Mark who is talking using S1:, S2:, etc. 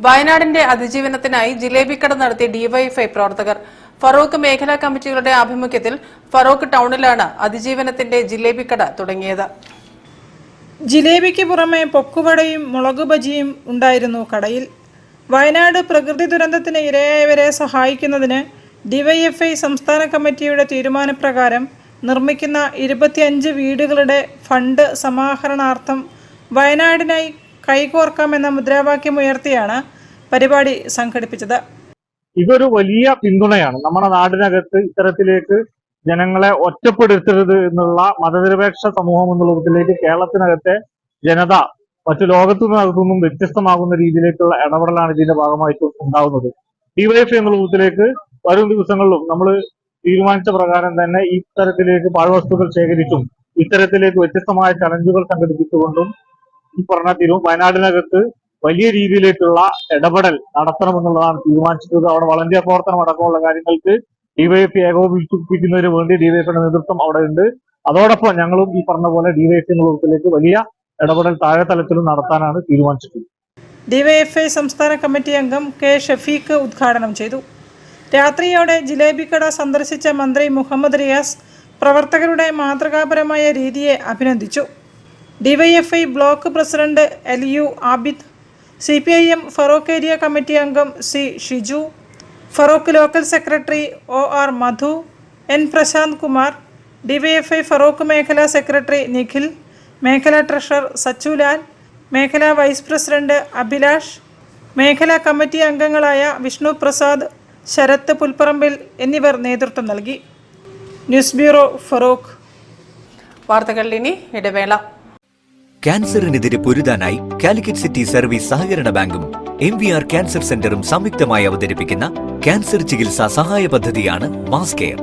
S1: വയനാടിന്റെ അതിജീവനത്തിനായി ജിലേബിക്കട നടത്തിയ ഡിവൈഎഫ്ഐ പ്രവർത്തകർ. ഫറോക്ക് മേഖലാ കമ്മിറ്റികളുടെ ആഭിമുഖ്യത്തിൽ ഫറോക്ക് ടൌണിലാണ് അതിജീവനത്തിന്റെ ജിലേബിക്കട തുടങ്ങിയത്.
S2: ജിലേബിക്ക് പുറമെ പൊക്കുവടയും മുളക് ബജിയും ഉണ്ടായിരുന്നു കടയിൽ. വയനാട് പ്രകൃതി ദുരന്തത്തിന് ഇരയായവരെ സഹായിക്കുന്നതിന് ഡിവൈഎഫ്ഐ സംസ്ഥാന കമ്മിറ്റിയുടെ തീരുമാനപ്രകാരം നിർമ്മിക്കുന്ന 25 വീടുകളുടെ ഫണ്ട് സമാഹരണാർത്ഥം വയനാടിനായി കൈകോർക്കാമെന്ന മുദ്രാവാക്യം ഉയർത്തിയാണ് പരിപാടി സംഘടിപ്പിച്ചത്.
S3: ഇതൊരു വലിയ പിന്തുണയാണ്. നമ്മുടെ നാടിനകത്ത് ഇത്തരത്തിലേക്ക് ജനങ്ങളെ ഒറ്റപ്പെടുത്തരുത് എന്നുള്ള മതനിരപേക്ഷ സമൂഹം എന്നുള്ളതിലേക്ക് കേരളത്തിനകത്തെ ജനത മറ്റു ലോകത്തുനിന്നും വ്യത്യസ്തമാകുന്ന രീതിയിലേക്കുള്ള ഇടപെടലാണ് ഇതിന്റെ ഭാഗമായിട്ട് ഉണ്ടാകുന്നത്. ഡിവൈഎഫ്ഐ എന്നുള്ള ബൂത്തിലേക്ക് വരും ദിവസങ്ങളിലും നമ്മൾ തീരുമാനിച്ച പ്രകാരം തന്നെ ഇത്തരത്തിലേക്ക് പാഴ്വസ്തുക്കൾ ശേഖരിച്ചും ഇത്തരത്തിലേക്ക് വ്യത്യസ്തമായ ചലഞ്ചുകൾ സംഘടിപ്പിച്ചുകൊണ്ടും ഈ പറഞ്ഞ വയനാടിനകത്ത് വലിയ രീതിയിലേക്കുള്ള ഇടപെടൽ നടത്തണമെന്നുള്ളതാണ് തീരുമാനിച്ചിട്ടുള്ളത്. അവിടെ വളണ്ടിയർ പ്രവർത്തനം അടക്കമുള്ള കാര്യങ്ങൾക്ക് ഡിവൈഎഫ്ഐ ഏകോപിപ്പിക്കുന്നതിന് വേണ്ടി ഡിവൈഎഫ്ഐയുടെ നേതൃത്വം അവിടെ ഉണ്ട്. അതോടൊപ്പം ഞങ്ങളും ഈ പറഞ്ഞ പോലെ ഡിവൈഎഫ്ഐ എന്നുള്ള വലിയ ഇടപെടൽ താഴെ തലത്തിലും നടത്താനാണ് തീരുമാനിച്ചിട്ടുള്ളത്.
S2: ഡിവൈഎഫ്ഐ സംസ്ഥാന കമ്മിറ്റി അംഗം കെ ഷഫീഖ് ഉദ്ഘാടനം ചെയ്തു. രാത്രിയോടെ ജിലേബിക്കട സന്ദർശിച്ച മന്ത്രി മുഹമ്മദ് റിയാസ് പ്രവർത്തകരുടെ മാതൃകാപരമായ രീതിയെ അഭിനന്ദിച്ചു. ഡിവൈഎഫ്ഐ ബ്ലോക്ക് പ്രസിഡന്റ് എലിയു Abid, CPIM Feroke area committee അംഗം C Shiju, Feroke local secretary OR Madhu, N Prashanth Kumar, DYFI Feroke മേഖലാ സെക്രട്ടറി നിഖിൽ, മേഖലാ ട്രഷറർ സച്ചുലാൽ, മേഖലാ വൈസ് പ്രസിഡന്റ് അഭിലാഷ്, മേഖലാ കമ്മിറ്റി അംഗങ്ങളായ വിഷ്ണു പ്രസാദ്, ശരത്ത് പുൽപ്പറമ്പിൽ എന്നിവർ നേതൃത്വം നൽകി. News bureau, Feroke.
S1: വാർത്തകളിൽ ഇനി ഇടവേള.
S4: ക്യാൻസറിനെതിരെ പൊരുതാനായി കാലിക്കറ്റ് സിറ്റി സർവീസ് സഹകരണ ബാങ്കും MVR ക്യാൻസർ സെന്ററും സംയുക്തമായി അവതരിപ്പിക്കുന്ന ക്യാൻസർ ചികിത്സാ സഹായ പദ്ധതിയാണ് മാസ് കെയർ.